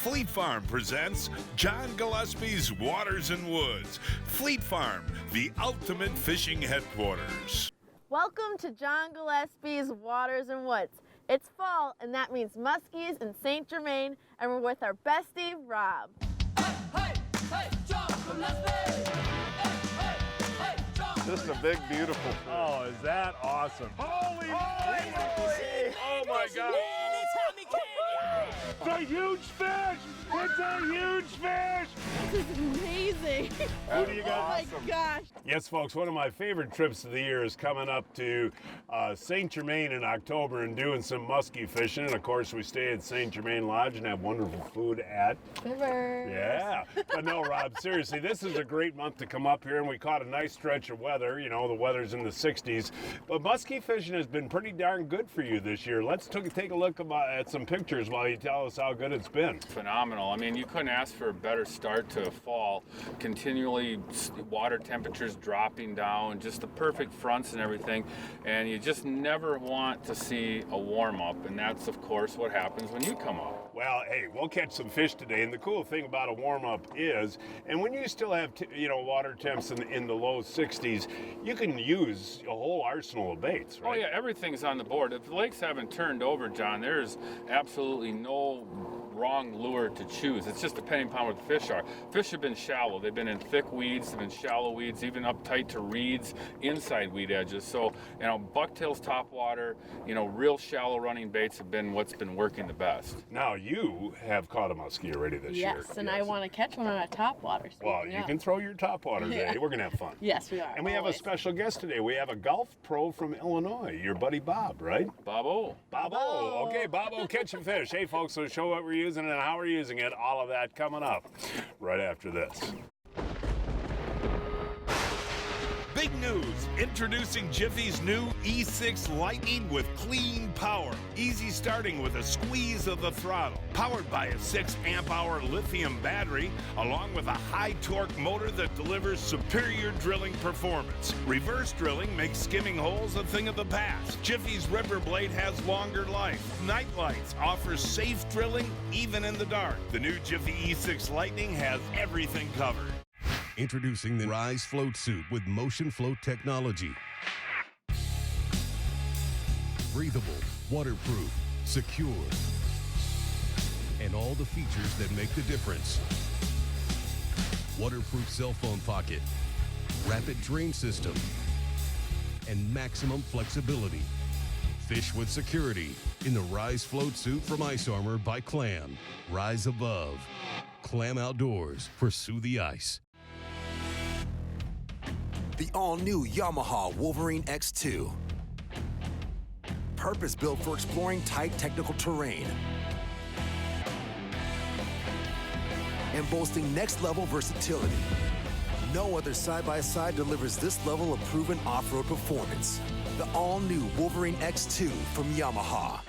Fleet Farm presents John Gillespie's Waters and Woods. Fleet Farm, the ultimate fishing headquarters. Welcome to John Gillespie's Waters and Woods. It's fall, and that means muskies in St. Germain, and we're with our bestie, Rob. Hey, John Gillespie! Hey, John Just a big, beautiful fish. Oh, is that awesome? Holy moly! Oh my God! It's a huge fish! It's a huge fish! This is amazing. Who do you got? Oh my gosh. Yes, folks, one of my favorite trips of the year is coming up to St. Germain in October and doing some muskie fishing. And of course, we stay at St. Germain Lodge and have wonderful food at Rivers. Yeah. But no, Rob, seriously, this is a great month to come up here, and we caught a nice stretch of weather. You know, the weather's in the 60s. But muskie fishing has been pretty darn good for you this year. Let's take a look at some pictures while you tell us how good it's been. Phenomenal. I mean, you couldn't ask for a better start to fall. Continually water temperatures dropping down, just the perfect fronts and everything. And you just never want to see a warm up. And that's, of course, what happens when you come up. Well, hey, we'll catch some fish today, and the cool thing about a warm-up is, and when you still have, water temps in the low 60s, you can use a whole arsenal of baits, right? Oh yeah, everything's on the board. If the lakes haven't turned over, John, there's absolutely no wrong lure to choose. It's just depending upon where the fish are. Fish have been shallow. They've been in thick weeds, they've been shallow weeds, even up tight to reeds, inside weed edges. So, bucktails, topwater, real shallow running baits have been what's been working the best. Now, you have caught a muskie already this year. Yes, and I want to catch one on a topwater. Well, you can throw your topwater today. We're going to have fun. Yes, we are. And we have a special guest today. We have a golf pro from Illinois, your buddy Bob, right? Bobo. Bobo. Okay, Bobo, catch a fish. Hey, folks, so show what we're using and how we're using it. All of that coming up right after this. Big news, introducing Jiffy's new E6 Lightning with clean power. Easy starting with a squeeze of the throttle. Powered by a 6 amp hour lithium battery, along with a high torque motor that delivers superior drilling performance. Reverse drilling makes skimming holes a thing of the past. Jiffy's River Blade has longer life. Night lights offers safe drilling even in the dark. The new Jiffy E6 Lightning has everything covered. Introducing the Rise Float Suit with motion float technology. Breathable, waterproof, secure, and all the features that make the difference. Waterproof cell phone pocket, rapid drain system, and maximum flexibility. Fish with security in the Rise Float Suit from Ice Armor by Clam. Rise above. Clam Outdoors. Pursue the ice. The all-new Yamaha Wolverine X2. Purpose-built for exploring tight technical terrain. And boasting next-level versatility. No other side-by-side delivers this level of proven off-road performance. The all-new Wolverine X2 from Yamaha.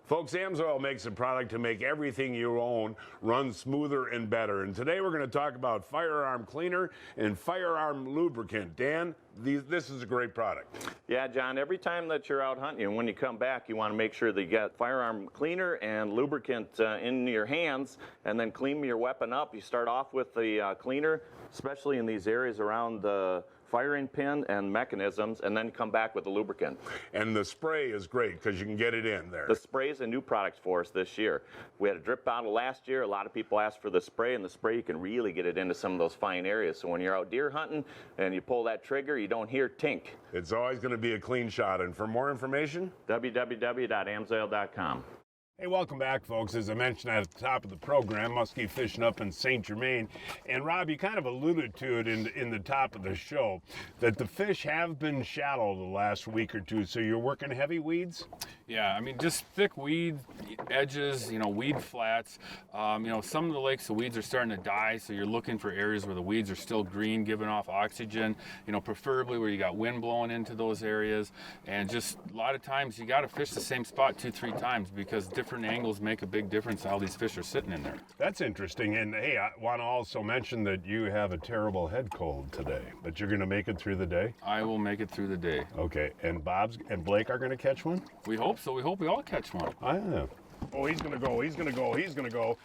Folks, AMSOIL makes a product to make everything you own run smoother and better. And today we're going to talk about firearm cleaner and firearm lubricant. Dan, this is a great product. Yeah, John, every time that you're out hunting and when you come back, you want to make sure that you got firearm cleaner and lubricant in your hands, and then clean your weapon up. You start off with the cleaner, especially in these areas around the firing pin and mechanisms, and then come back with the lubricant. And the spray is great because you can get it in there. The spray is a new product for us this year. We had a drip bottle last year. A lot of people asked for the spray, and the spray, you can really get it into some of those fine areas. So when you're out deer hunting and you pull that trigger, you don't hear tink. It's always going to be a clean shot. And for more information, www.amsoil.com. Hey, welcome back, folks. As I mentioned at the top of the program, muskie fishing up in St. Germain. And Rob, you kind of alluded to it in the top of the show, that the fish have been shallow the last week or two. So you're working heavy weeds? Yeah, I mean, just thick weed edges, weed flats. Some of the lakes, the weeds are starting to die, so you're looking for areas where the weeds are still green, giving off oxygen, preferably where you got wind blowing into those areas. And just a lot of times you got to fish the same spot 2-3 times because different angles make a big difference how these fish are sitting in there. That's interesting. And hey, I want to also mention that you have a terrible head cold today, but you're going to make it through the day? I will make it through the day. Okay, and Bob's and Blake are going to catch one? We hope so. We hope we all catch one. I am. Oh, he's going to go. He's going to go. He's going to go.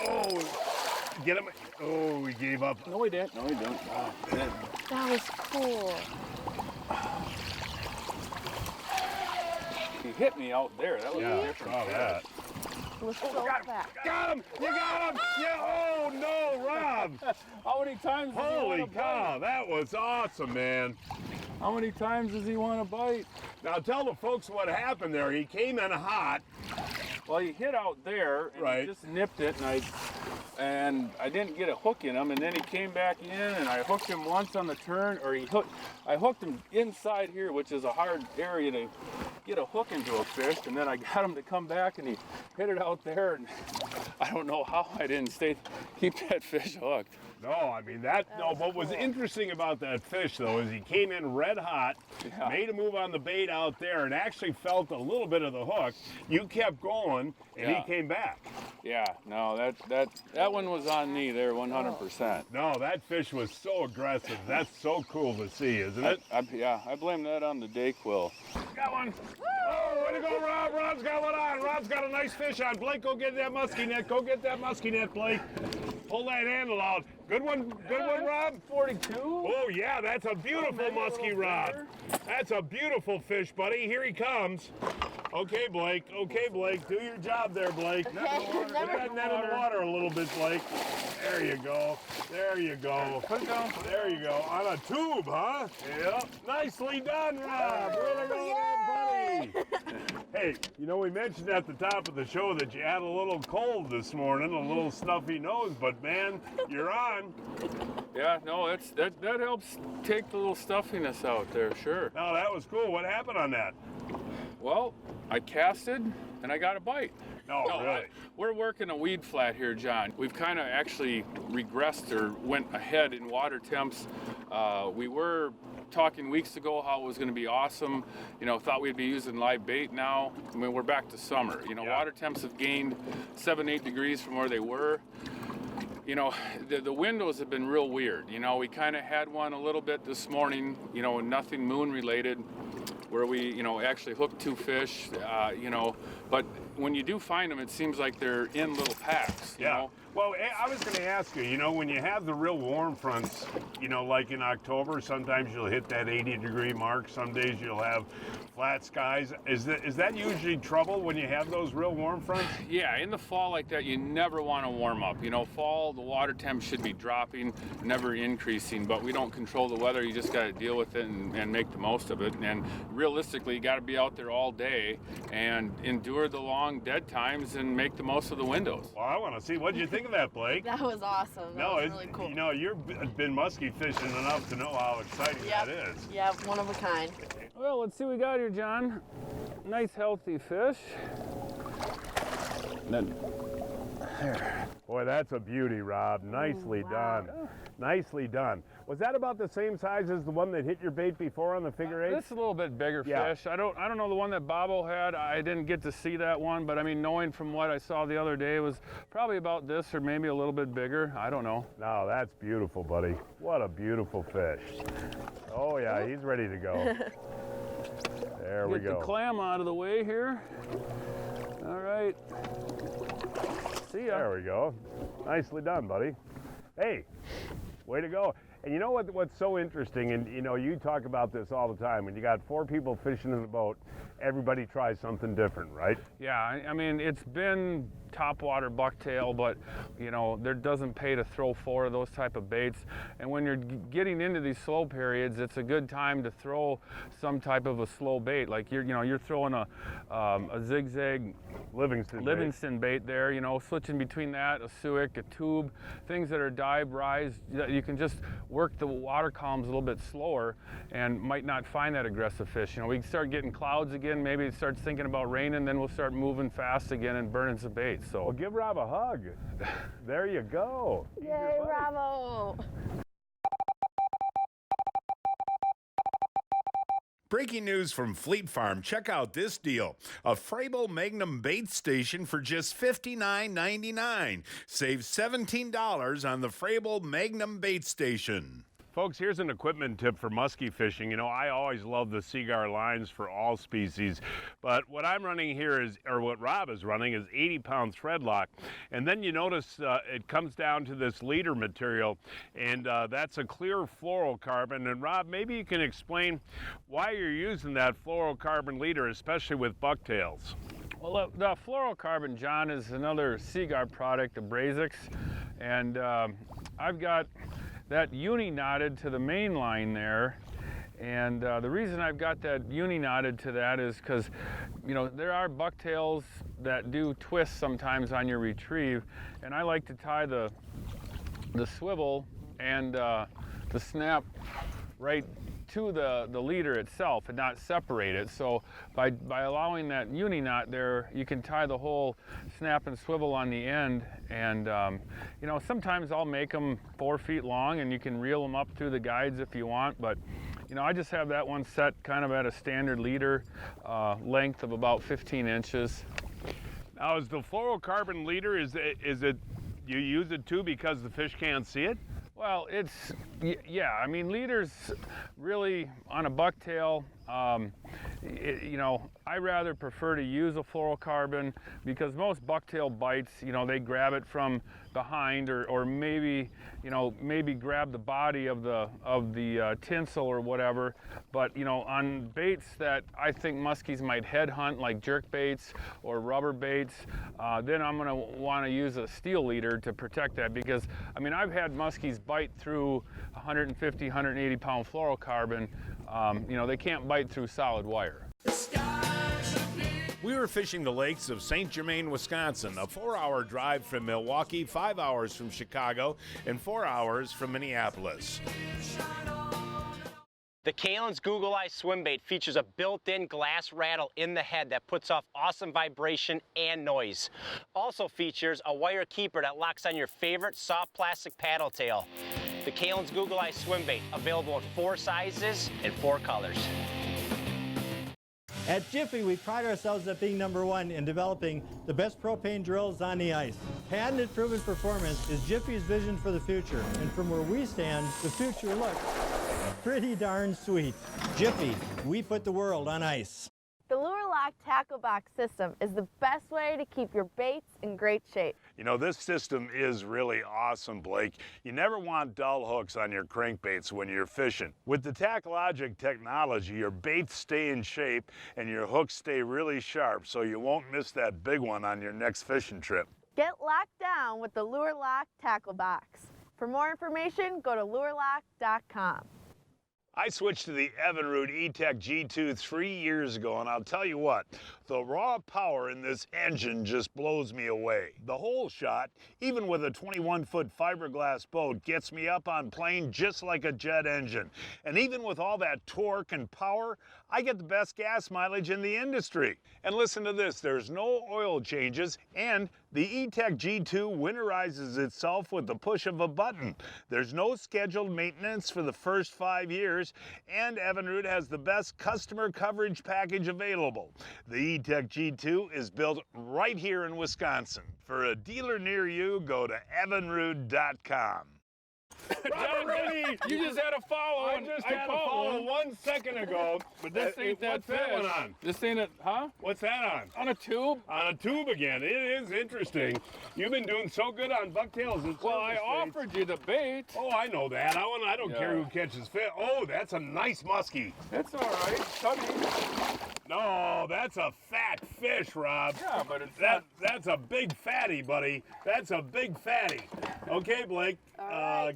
Oh, get him. Oh, he gave up. No, he didn't. No, he didn't. That was cool. He hit me out there. That was a different saw that. It was so fast. Got him! You got him! Yeah! Oh no, Rob! How many times does he Holy want to cow! bite? That was awesome, man. How many times does he want to bite? Now tell the folks what happened there. He came in hot. Well, he hit out there, and Right. he just nipped it, and I didn't get a hook in him, and then he came back in, and I hooked him once on the turn, I hooked him inside here, which is a hard area to get a hook into a fish, and then I got him to come back, and he hit it out there, and I don't know how I didn't keep that fish hooked. No, I mean but what was interesting about that fish though is he came in red hot, made a move on the bait out there, and actually felt a little bit of the hook. You kept going, and he came back. Yeah, no, that one was on me there, 100%. No, that fish was so aggressive. That's so cool to see, isn't it? I blame that on the day quill. Got one. Oh, way to go, Rob. Rob's got one on. Rob's got a nice fish on. Blake, go get that muskie net. Go get that muskie net, Blake. Pull that handle out. Good one, Rob. 42. Oh, yeah, that's a beautiful muskie, Rob. That's a beautiful fish, buddy. Here he comes. Okay, Blake. Do your job there, Blake. Put that net in the water a little bit, Blake. There you go. Put it down. There you go. On a tube, huh? Yep. Nicely done, Rob. Way to go, buddy. Hey, we mentioned at the top of the show that you had a little cold this morning, a little stuffy nose, but man, you're on. Yeah, no, that helps take the little stuffiness out there, sure. No, that was cool. What happened on that? Well, I casted and I got a bite. No, really? We're working a weed flat here, John. We've kind of actually regressed or went ahead in water temps. We were talking weeks ago how it was going to be awesome. Thought we'd be using live bait now. I mean, we're back to summer. Water temps have gained 7-8 degrees from where they were. The windows have been real weird. We kind of had one a little bit this morning, nothing moon related, where we, actually hooked 2 fish, but when you do find them, it seems like they're in little packs, you know? Well, I was going to ask you, when you have the real warm fronts, like in October, sometimes you'll hit that 80-degree mark. Some days you'll have flat skies. Is that usually trouble when you have those real warm fronts? Yeah, in the fall like that, you never want to warm up. Fall, the water temp should be dropping, never increasing, but we don't control the weather. You just got to deal with it and make the most of it. And realistically, you got to be out there all day and endure the long dead times and make the most of the windows. Well, I want to see. What did you think of that, Blake? That was awesome. That was really cool. You've been muskie fishing enough to know how exciting that is. Yeah, one of a kind. Well, let's see what we got here, John. Nice, healthy fish. Then, there. Boy, that's a beauty, Rob. Nicely done. Nicely done. Was that about the same size as the one that hit your bait before on the figure 8? This is a little bit bigger fish. I don't know the one that Bobo had. I didn't get to see that one, but I mean, knowing from what I saw the other day, it was probably about this or maybe a little bit bigger. I don't know. No, that's beautiful, buddy. What a beautiful fish. Oh yeah, he's ready to go. There we go. Get the clam out of the way here. All right. See ya. There we go. Nicely done, buddy. Hey, way to go. And you know what's so interesting, and you talk about this all the time, when you got 4 people fishing in a boat, everybody tries something different, right? Yeah, I mean, it's been topwater bucktail, but you know, there doesn't pay to throw 4 of those type of baits. And when you're getting into these slow periods, it's a good time to throw some type of a slow bait. Like you're throwing a zigzag Livingston bait there, you know, switching between that, a suic, a tube, things that are dive, rise, you can just work the water columns a little bit slower and might not find that aggressive fish. You know, we can start getting clouds again, maybe it starts thinking about raining, then we'll start moving fast again and burning some bait. So well, give Rob a hug. There you go. Yay, bravo! Breaking news from Fleet Farm. Check out this deal. A Frabill Magnum bait station for just $59.99. Save $17 on the Frabill Magnum bait station. Folks, here's an equipment tip for muskie fishing. You know, I always love the Seaguar lines for all species, but what I'm running here is, or what Rob is running, is 80-pound thread lock. And then you notice it comes down to this leader material, and that's a clear fluorocarbon. And Rob, maybe you can explain why you're using that fluorocarbon leader, especially with bucktails. Well, the fluorocarbon, John, is another Seaguar product, Abrasics, and I've got that uni-knotted to the main line there, and the reason I've got that uni-knotted to that is because, you know, there are bucktails that do twist sometimes on your retrieve, and I like to tie the swivel and the snap right to the leader itself and not separate it. So by allowing that uni knot there, you can tie the whole snap and swivel on the end. And you know, sometimes I'll make them 4 feet long, and you can reel them up through the guides if you want. But you know, I just have that one set kind of at a standard leader length of about 15 inches. Now, is the fluorocarbon leader, is it you use it too because the fish can't see it? Well, yeah, I mean, leaders really on a bucktail, you know, I rather prefer to use a fluorocarbon because most bucktail bites, you know, they grab it from behind or maybe, you know, maybe grab the body of the tinsel or whatever. But, you know, on baits that I think muskies might head hunt, like jerk baits or rubber baits, then I'm going to want to use a steel leader to protect that, because, I mean, I've had muskies bite through 150, 180 pound fluorocarbon. You know, they can't bite through solid wire. We were fishing the lakes of St. Germain, Wisconsin, a 4-hour drive from Milwaukee, 5 hours from Chicago, and 4 hours from Minneapolis. The Kalen's Google Eye swim bait features a built-in glass rattle in the head that puts off awesome vibration and noise. Also features a wire keeper that locks on your favorite soft plastic paddle tail. The Kalen's Google Eye swim bait, available in 4 sizes and 4 colors. At Jiffy, we pride ourselves at being #1 in developing the best propane drills on the ice. Patented proven performance is Jiffy's vision for the future, and from where we stand, the future looks pretty darn sweet. Jiffy, we put the world on ice. The Lure Lock Tackle Box system is the best way to keep your baits in great shape. You know, this system is really awesome, Blake. You never want dull hooks on your crankbaits when you're fishing. With the TACLogic technology, your baits stay in shape and your hooks stay really sharp, so you won't miss that big one on your next fishing trip. Get locked down with the Lure Lock Tackle Box. For more information, go to lurelock.com. I switched to the EVINRUDE E-TECH G2 3 years ago, and I'll tell you what, the raw power in this engine just blows me away. The whole shot, even with a 21-foot fiberglass boat, gets me up on plane just like a jet engine. And even with all that torque and power, I get the best gas mileage in the industry. And listen to this, there's no oil changes, and the E-TECH G2 winterizes itself with the push of a button. There's no scheduled maintenance for the first 5 years, and EVINRUDE has the best customer coverage package available. The E-TECH G2 is built right here in Wisconsin. For a dealer near you, go to evinrude.com. John, You just had a follow. I just had a follow 1 second ago. But this ain't that what's fish. that one on? This ain't it, huh? What's that on? On a tube? On a tube again. It is interesting. You've been doing so good on bucktails. And Well, I offered you the bait. Oh, I know that. I don't care who catches fish. Oh, that's a nice muskie. It's all right. Tuggy. No, that's a fat fish, Rob. Yeah, but it's that's a big fatty, buddy. That's a big fatty. Okay, Blake.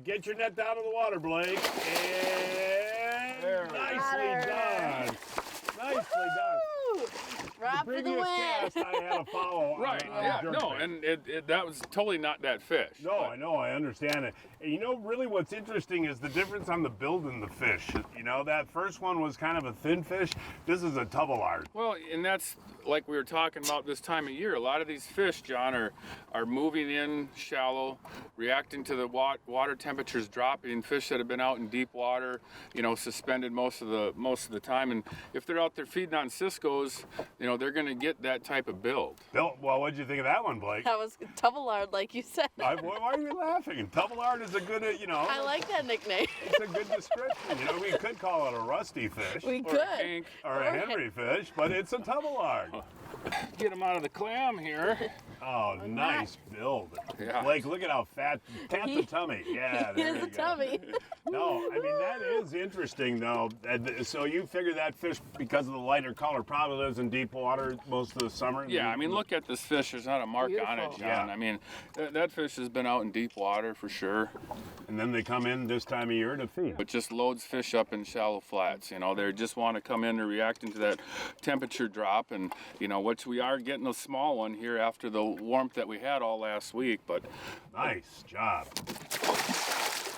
Get your net down in the water, Blake. And nicely done. Nicely done. Rob for the Previous win. cast, I had a follow. Right, on jerk no, bait. and that was totally not that fish. No, I know, I understand it. And you know, really what's interesting is the difference on the build in the fish. You know, that first one was kind of a thin fish. This is a tubbleard. Well, and that's like we were talking about this time of year. A lot of these fish, John, are moving in shallow, reacting to the water temperatures dropping. Fish that have been out in deep water, you know, suspended most of the time. And if they're out there feeding on Cisco's, you know, they're going to get that type of build. Well, what did you think of that one, Blake? That was tubbleard, like you said. Why are you laughing? Tubbleard is a good, you know. I like that nickname. It's a good description. You know, we could call it a rusty fish. We Or could. a kink. Or a Henry fish, but it's a tubbleard. Get them out of the clam here. Oh, nice build. Yeah. Blake, look at how fat. Tap the tummy. Yeah, He there has you a go. tummy. No, I mean, that is interesting, though. So you figure that fish, because of the lighter color, probably lives in deep water most of the summer? Yeah, I mean, look at this fish. There's not a mark on it, Beautiful. John. Yeah. I mean, that fish has been out in deep water for sure. And then they come in this time of year to feed. But just loads fish up in shallow flats. You know, they just want to come in and reacting to that temperature drop. And, you know, which we are getting a small one here after the warmth that we had all last week. But Nice job.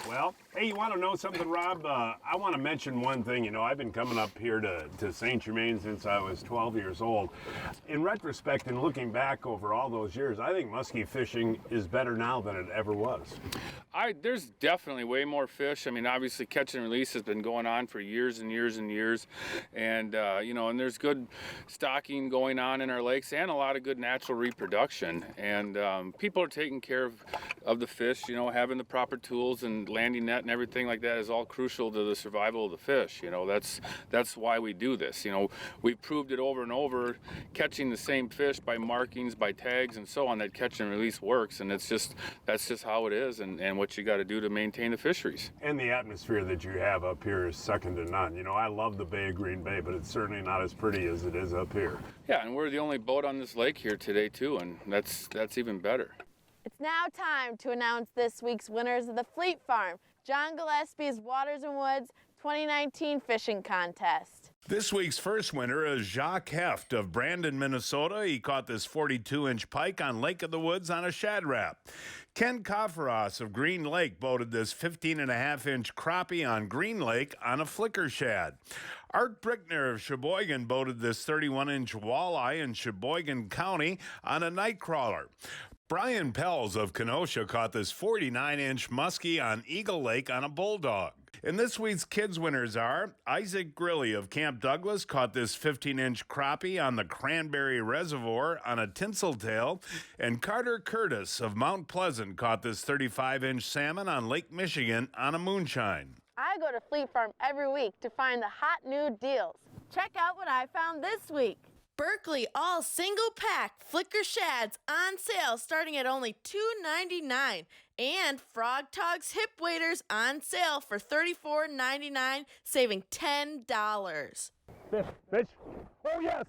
Well, hey, you want to know something, Rob? I want to mention one thing. You know, I've been coming up here to St. Germain since I was 12 years old. In retrospect and looking back over all those years, I think muskie fishing is better now than it ever was. There's definitely way more fish. I mean, obviously catch and release has been going on for years and years and years. And, you know, and there's good stocking going on in our lakes and a lot of good natural reproduction. And people are taking care of the fish, you know, having the proper tools and landing net and everything like that is all crucial to the survival of the fish. You know, that's why we do this. You know, we've proved it over and over, catching the same fish by markings, by tags and so on, that catch and release works. And that's just how it is and what you got to do to maintain the fisheries. And the atmosphere that you have up here is second to none. You know, I love the Bay of Green Bay, but it's certainly not as pretty as it is up here. Yeah, and we're the only boat on this lake here today too, and that's even better. It's now time to announce this week's winners of the Fleet Farm, John Gillespie's Waters and Woods 2019 Fishing Contest. This week's first winner is Jacques Heft of Brandon, Minnesota. He caught this 42-inch pike on Lake of the Woods on a shad wrap. Ken Koffarnus of Green Lake boated this 15.5-inch crappie on Green Lake on a flicker shad. Art Brickner of Sheboygan boated this 31-inch walleye in Sheboygan County on a night crawler. Brian Pells of Kenosha caught this 49-inch muskie on Eagle Lake on a bulldog. And this week's kids winners are Isaac Grilley of Camp Douglas caught this 15-inch crappie on the Cranberry Reservoir on a tinseltail, and Carter Curtis of Mount Pleasant caught this 35-inch salmon on Lake Michigan on a moonshine. I go to Fleet Farm every week to find the hot new deals. Check out what I found this week. Berkeley all single pack flicker shads on sale starting at only $2.99, and Frog TOGGS hip waders on sale for $34.99, saving $10. Fish, fish. Oh, yes.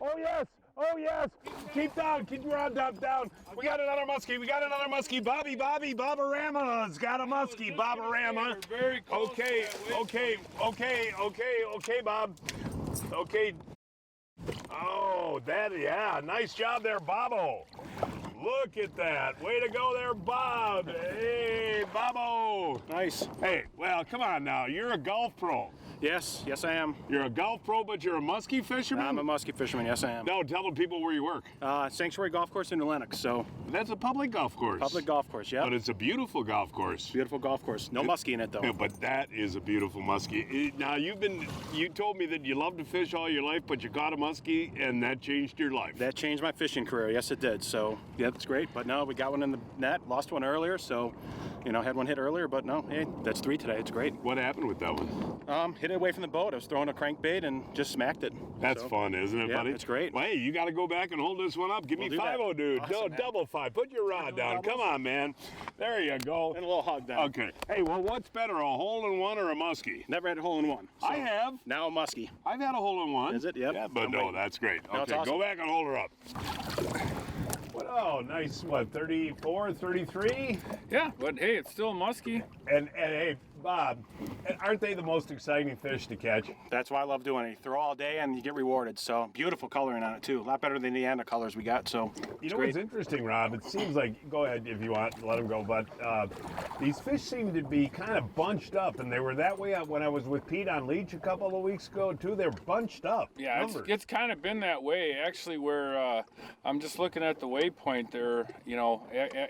Oh, yes. Oh, yes. Keep down. Keep your rod down. We got another muskie. We got another muskie. Bobby, Bobarama's got a muskie. Bobarama. Very close. Okay, Bob. Okay. Oh, yeah. Nice job there, Bobo. Look at that. Way to go there, Bob. Hey, Bobo. Nice. Hey, well, come on now. You're a golf pro. Yes, I am. You're a golf pro, but you're a muskie fisherman? I'm a muskie fisherman, yes I am. No, tell the people where you work. Sanctuary Golf Course in New Lenox, so. That's a public golf course. Public golf course, yeah. But it's a beautiful golf course. Beautiful golf course. No muskie in it, though. Yeah, but that is a beautiful muskie. Now, you told me that you loved to fish all your life, but you caught a muskie, and that changed your life. That changed my fishing career, yes it did. So, yeah, That's great. But no, we got one in the net, lost one earlier, so, you know, had one hit earlier, but no, hey, that's 3 today. It's great. What happened with that one? Hit it away from the boat. I was throwing a crankbait and just smacked it. That's So, fun, isn't it, yeah, buddy? it's great. Well, hey, you got to go back and hold this one up. Give We'll me do that. 5-0, dude. Awesome, No, man. double 5. Put your rod down. Come on, man. There you go. And a little hug down. Okay. Hey, well, what's better, a hole-in-one or a muskie? Never had a hole-in-one. So I have. Now a muskie. I've had a hole-in-one. Is it? Yep. Yeah, but I'm no, waiting. that's great. No, it's Okay, awesome. go back and hold her up. What? Oh, nice. What, 34, 33? Yeah, but hey, it's still a muskie. And hey, Bob, aren't they the most exciting fish to catch? That's why I love doing it. You throw all day and you get rewarded. So beautiful coloring on it too. A lot better than the Anna colors we got. So You know what's interesting, Rob? It seems like, go ahead if you want, let them go, but these fish seem to be kind of bunched up, and they were that way when I was with Pete on Leach a couple of weeks ago, too. They're bunched up. Yeah, it's kind of been that way, actually, where I'm just looking at the waypoint there, you know,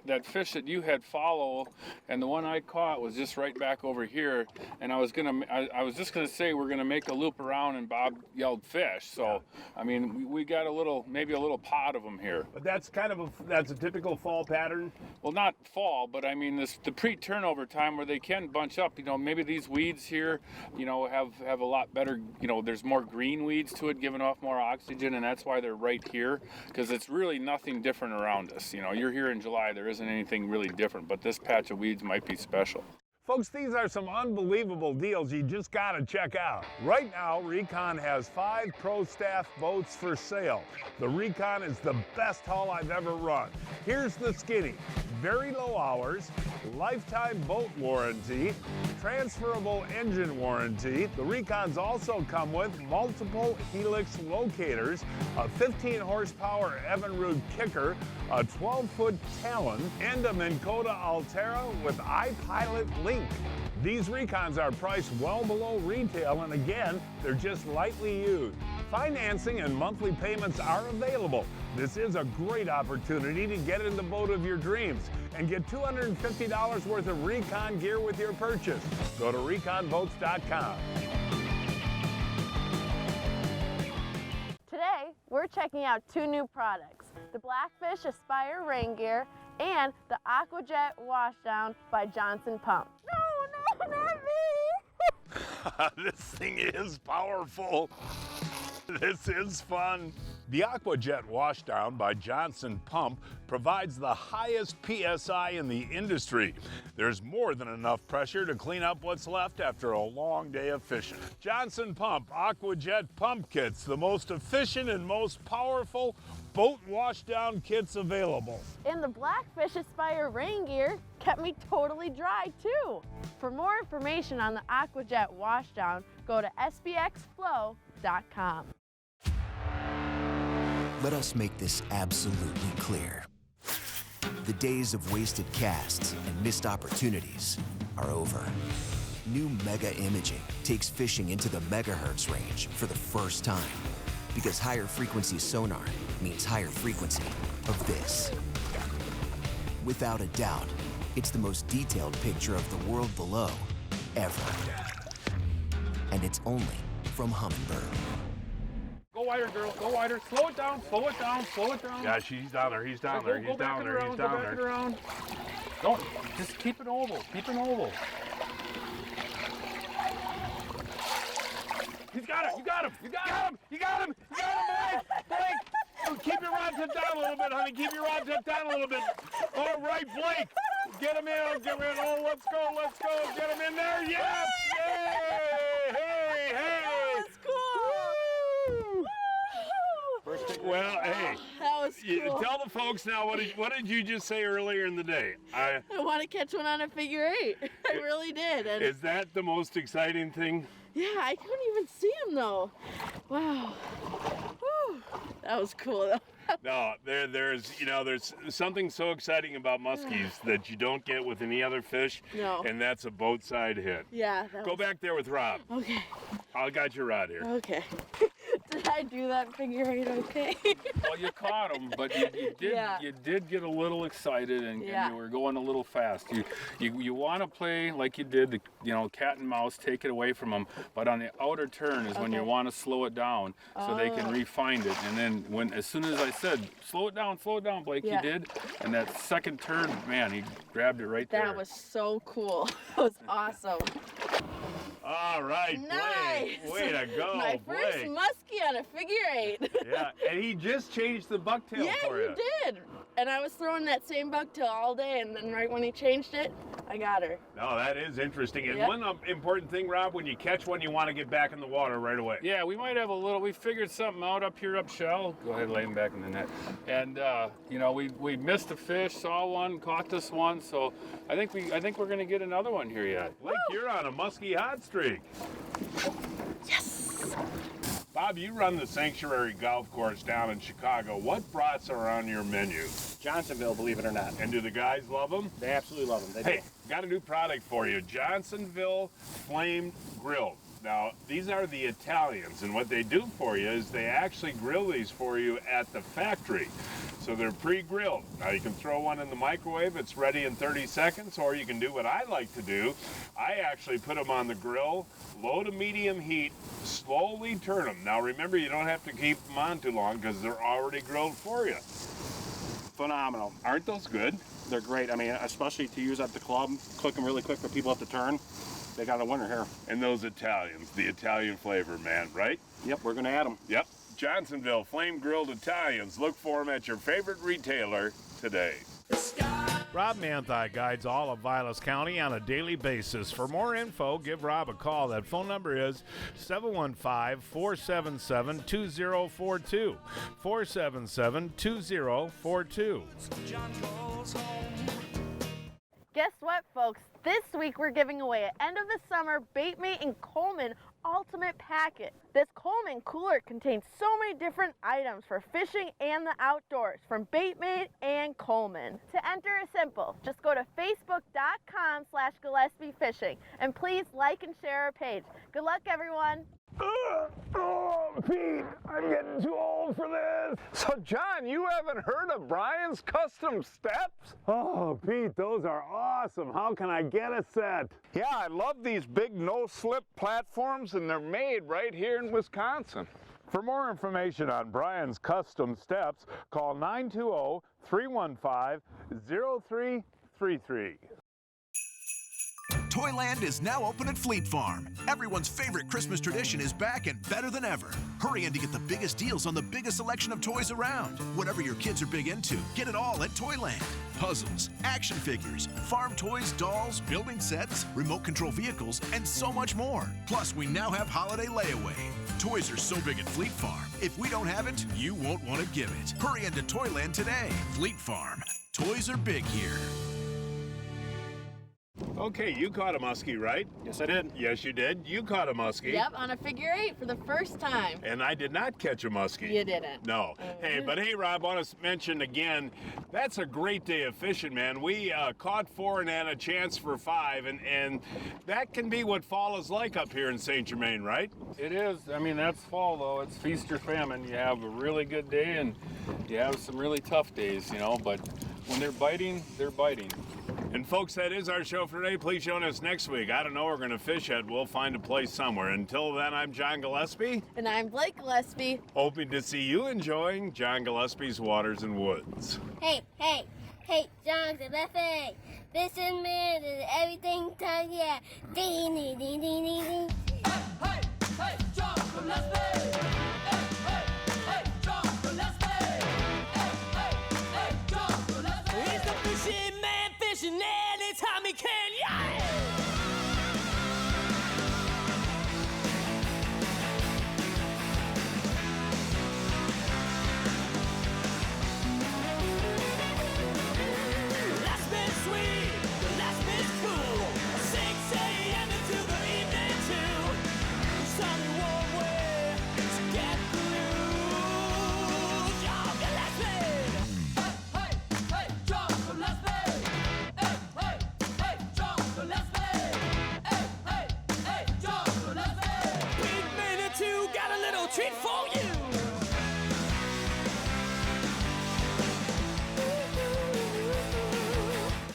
that fish that you had follow, and the one I caught was just right back over here, and I was just gonna say we're gonna make a loop around, and Bob yelled fish. So, I mean, we got maybe a little pod of them here. But that's kind of that's a typical fall pattern. Well, not fall, but I mean the pre-turnover time where they can bunch up. You know, maybe these weeds here, you know, have a lot better. You know, there's more green weeds to it, giving off more oxygen, and that's why they're right here, because it's really nothing different around us. You know, you're here in July, there isn't anything really different, but this patch of weeds might be special. Folks, these are some unbelievable deals you just got to check out. Right now, Recon has 5 Pro Staff boats for sale. The Recon is the best hull I've ever run. Here's the skinny. Very low hours, lifetime boat warranty, transferable engine warranty. The Recons also come with multiple helix locators, a 15 horsepower EVINRUDE kicker, a 12-foot Talon, and a Minn Kota Altera with iPilot link. These Recons are priced well below retail, and again, they're just lightly used. Financing and monthly payments are available. This is a great opportunity to get in the boat of your dreams and get $250 worth of Recon gear with your purchase. Go to reconboats.com. Today, we're checking out 2 new products, the Blackfish Aspire rain gear and the AquaJet Washdown by Johnson Pump. No, not me! This thing is powerful. This is fun. The AquaJet Washdown by Johnson Pump provides the highest PSI in the industry. There's more than enough pressure to clean up what's left after a long day of fishing. Johnson Pump AquaJet Pump Kits, the most efficient and most powerful boat washdown kits available. And the Blackfish Aspire rain gear kept me totally dry too. For more information on the AquaJet Washdown, go to sbxflow.com. Let us make this absolutely clear. The days of wasted casts and missed opportunities are over. New Mega Imaging takes fishing into the megahertz range for the first time, because higher frequency sonar means higher frequency of this. Without a doubt, it's the most detailed picture of the world below ever. And it's only from Humminbird. Go wider, girl. Go wider. Slow it down. Slow it down. Slow it down. Yeah, she's down there. He's down there. He's down there. He's down there. Go back and around. Don't. Just keep it oval. Keep it oval. He's got it. You got him. You got him. You got him. You got him, Blake. Blake. Keep your rod tip down a little bit, honey. Keep your rod tip down a little bit. All right, Blake. Get him in. Get him in. Oh, let's go. Let's go. Get him in there. Yes. Yay. Hey. Hey. That's cool. Well, hey. That was cool. Tell the folks now, what did you just say earlier in the day? I want to catch one on a figure 8. I really did. And is that the most exciting thing? yeah, I couldn't even see him though. Wow. Whew. That was cool though. No, there's something so exciting about muskies that you don't get with any other fish. No. And that's a boat side hit. Yeah. Go back there with Rob. Okay. I got your rod here. Okay. Did I I do that figure eight okay? Well, you caught them, but you did get a little excited and you were going a little fast. You want to play like you did, cat and mouse, take it away from them, but on the outer turn is when you want to slow it down so they can refine it. And then as soon as I said, slow it down, Blake, you did. And that second turn, man, he grabbed it right there. That was so cool. That was awesome. All right, nice. Blake. Way to go, My first Blake. muskie on a figure eight. Yeah, and he just changed the bucktail for you. Yeah, he did. And I was throwing that same bucktail all day, and then right when he changed it, I got her. No, that is interesting. And one important thing, Rob, when you catch one, you want to get back in the water right away. Yeah, we might have we figured something out up here up shell. Go ahead, lay him back in the net. And, we missed a fish, saw one, caught this one, so I think we're going to get another one here yet. Blake, you're on a muskie hot streak. Yes! Bob, you run the Sanctuary Golf Course down in Chicago. What brats are on your menu? Johnsonville, believe it or not. And do the guys love them? They absolutely love them. Hey, got a new product for you. Johnsonville Flamed Grilled. Now, these are the Italians, and what they do for you is they actually grill these for you at the factory. So they're pre-grilled. Now, you can throw one in the microwave. It's ready in 30 seconds, or you can do what I like to do. I actually put them on the grill, low to medium heat, slowly turn them. Now, remember, you don't have to keep them on too long because they're already grilled for you. Phenomenal. Aren't those good? They're great. I mean, especially to use at the club, cook them really quick for people at the turn. They got a winner here. And those Italians, the Italian flavor, man, right? Yep, we're going to add them. Yep. Johnsonville Flame Grilled Italians. Look for them at your favorite retailer today. Rob Manthei guides all of Vilas County on a daily basis. For more info, give Rob a call. That phone number is 715-477-2042. 477-2042. Guess what, folks? This week we're giving away an end of the summer BAITMATE and Coleman Ultimate Packet. This Coleman cooler contains so many different items for fishing and the outdoors from BAITMATE and Coleman. To enter is simple. Just go to facebook.com/Gillespie Fishing and please like and share our page. Good luck, everyone. Oh, Pete, I'm getting too old for this. So, John, you haven't heard of Brian's Custom Steps? Oh, Pete, those are awesome. How can I get a set? Yeah, I love these big no-slip platforms, and they're made right here in Wisconsin. For more information on Brian's Custom Steps, call 920-315-0333. Toyland is now open at Fleet Farm. Everyone's favorite Christmas tradition is back and better than ever. Hurry in to get the biggest deals on the biggest selection of toys around. Whatever your kids are big into, get it all at Toyland. Puzzles, action figures, farm toys, dolls, building sets, remote control vehicles, and so much more. Plus, we now have holiday layaway. Toys are so big at Fleet Farm. If we don't have it, you won't want to give it. Hurry into Toyland today. Fleet Farm. Toys are big here. Okay, you caught a muskie, right? Yes, I did. Yes, you did. You caught a muskie. Yep, on a figure eight for the first time. And I did not catch a muskie. You didn't. No. Hey, Rob, I want to mention again, that's a great day of fishing, man. We caught 4 and had a chance for 5, and that can be what fall is like up here in St. Germain, right? It is. I mean, that's fall, though. It's feast or famine. You have a really good day, and you have some really tough days, but when they're biting, they're biting. And folks, that is our show for today. Please join us next week. I don't know where we're going to fish at. We'll find a place somewhere. Until then, I'm John Gillespie. And I'm Blake Gillespie. Hoping to see you enjoying John Gillespie's Waters and Woods. Hey, John Gillespie. This is me and everything. Yeah. Ding, ding, ding, ding, ding.